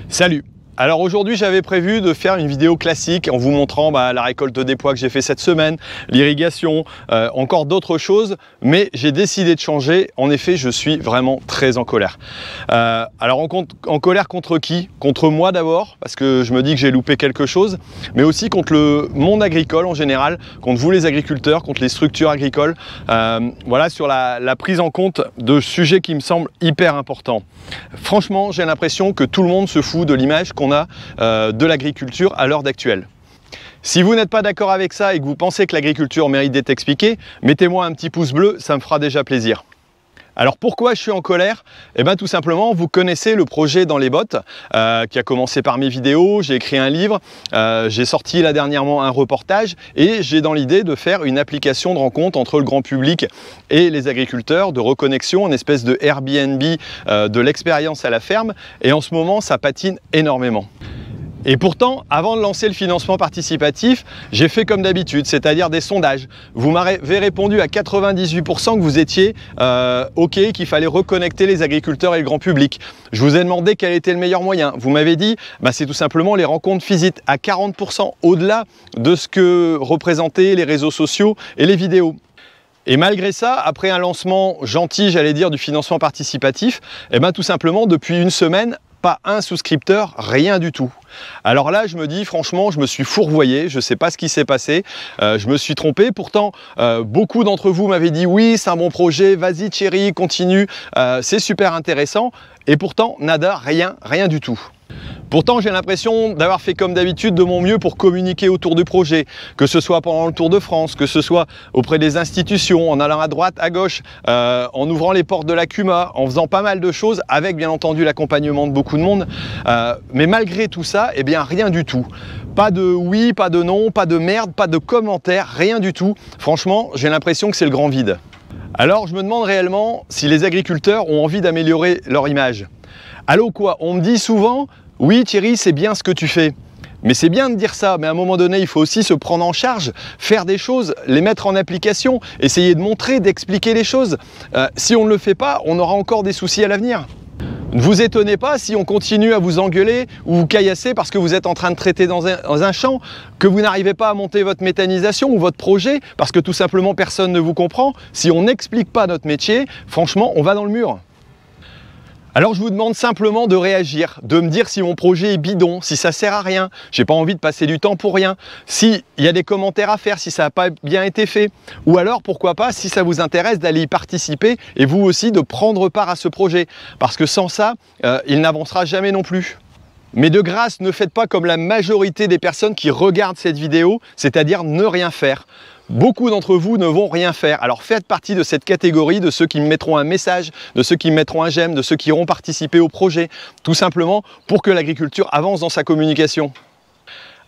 Salut! Alors aujourd'hui j'avais prévu de faire une vidéo classique en vous montrant la récolte des pois que j'ai fait cette semaine, l'irrigation, encore d'autres choses, mais j'ai décidé de changer. En effet, je suis vraiment très en colère. Alors en colère contre qui? Contre moi d'abord, parce que je me dis que j'ai loupé quelque chose, mais aussi contre le monde agricole en général, contre vous les agriculteurs, contre les structures agricoles, voilà, sur la prise en compte de sujets qui me semblent hyper importants. Franchement, j'ai l'impression que tout le monde se fout de l'image qu'on a de l'agriculture à l'heure d'actuelle. Si vous n'êtes pas d'accord avec ça et que vous pensez que l'agriculture mérite d'être expliquée, mettez-moi un petit pouce bleu, ça me fera déjà plaisir. Alors pourquoi je suis en colère? Eh bien tout simplement, vous connaissez le projet Dans les bottes, qui a commencé par mes vidéos, j'ai écrit un livre, j'ai sorti là dernièrement un reportage et j'ai dans l'idée de faire une application de rencontre entre le grand public et les agriculteurs, de reconnexion, une espèce de Airbnb de l'expérience à la ferme, et en ce moment ça patine énormément. Et pourtant, avant de lancer le financement participatif, j'ai fait comme d'habitude, c'est-à-dire des sondages. Vous m'avez répondu à 98% que vous étiez OK, qu'il fallait reconnecter les agriculteurs et le grand public. Je vous ai demandé quel était le meilleur moyen. Vous m'avez dit, c'est tout simplement les rencontres physiques, à 40% au-delà de ce que représentaient les réseaux sociaux et les vidéos. Et malgré ça, après un lancement gentil, j'allais dire, du financement participatif, tout simplement, depuis une semaine, pas un souscripteur, rien du tout. Alors là, je me dis, franchement, je me suis fourvoyé, je ne sais pas ce qui s'est passé, je me suis trompé. Pourtant, beaucoup d'entre vous m'avaient dit, oui, c'est un bon projet, vas-y Thierry, continue, c'est super intéressant. Et pourtant, nada, rien du tout. Pourtant, j'ai l'impression d'avoir fait comme d'habitude de mon mieux pour communiquer autour du projet, que ce soit pendant le Tour de France, que ce soit auprès des institutions, en allant à droite, à gauche, en ouvrant les portes de la CUMA, en faisant pas mal de choses, avec bien entendu l'accompagnement de beaucoup de monde. Mais malgré tout ça, eh bien rien du tout. Pas de oui, pas de non, pas de merde, pas de commentaires, rien du tout. Franchement, j'ai l'impression que c'est le grand vide. Alors je me demande réellement si les agriculteurs ont envie d'améliorer leur image. Allô quoi? On me dit souvent, oui Thierry, c'est bien ce que tu fais. Mais c'est bien de dire ça, mais à un moment donné, il faut aussi se prendre en charge, faire des choses, les mettre en application, essayer de montrer, d'expliquer les choses. Si on ne le fait pas, on aura encore des soucis à l'avenir. Ne vous étonnez pas si on continue à vous engueuler ou vous caillasser parce que vous êtes en train de traiter dans un champ, que vous n'arrivez pas à monter votre méthanisation ou votre projet parce que tout simplement personne ne vous comprend. Si on n'explique pas notre métier, franchement, on va dans le mur. Alors je vous demande simplement de réagir, de me dire si mon projet est bidon, si ça sert à rien, j'ai pas envie de passer du temps pour rien, s'il y a des commentaires à faire, si ça n'a pas bien été fait, ou alors pourquoi pas, si ça vous intéresse, d'aller y participer et vous aussi de prendre part à ce projet, parce que sans ça, il n'avancera jamais non plus. Mais de grâce, ne faites pas comme la majorité des personnes qui regardent cette vidéo, c'est-à-dire ne rien faire. Beaucoup d'entre vous ne vont rien faire. Alors faites partie de cette catégorie de ceux qui me mettront un message, de ceux qui me mettront un j'aime, de ceux qui iront participer au projet, tout simplement pour que l'agriculture avance dans sa communication.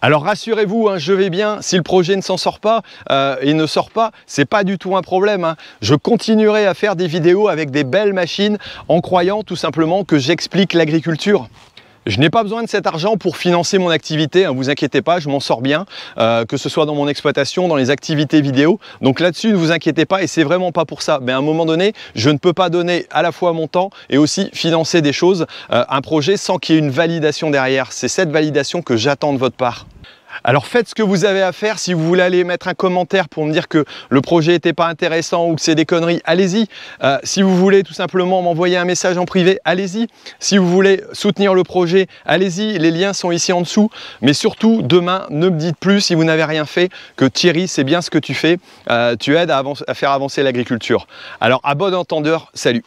Alors rassurez-vous, je vais bien, si le projet ne s'en sort pas et ne sort pas, c'est pas du tout un problème. Je continuerai à faire des vidéos avec des belles machines en croyant tout simplement que j'explique l'agriculture. Je n'ai pas besoin de cet argent pour financer mon activité, vous inquiétez pas, je m'en sors bien, que ce soit dans mon exploitation, dans les activités vidéo. Donc là-dessus, ne vous inquiétez pas et c'est vraiment pas pour ça. Mais à un moment donné, je ne peux pas donner à la fois mon temps et aussi financer des choses, un projet sans qu'il y ait une validation derrière. C'est cette validation que j'attends de votre part. Alors faites ce que vous avez à faire. Si vous voulez aller mettre un commentaire pour me dire que le projet n'était pas intéressant ou que c'est des conneries, allez-y. Si vous voulez tout simplement m'envoyer un message en privé, allez-y. Si vous voulez soutenir le projet, allez-y. Les liens sont ici en dessous. Mais surtout, demain, ne me dites plus, si vous n'avez rien fait, que Thierry, c'est bien ce que tu fais. Tu aides à faire avancer l'agriculture. Alors à bon entendeur, salut.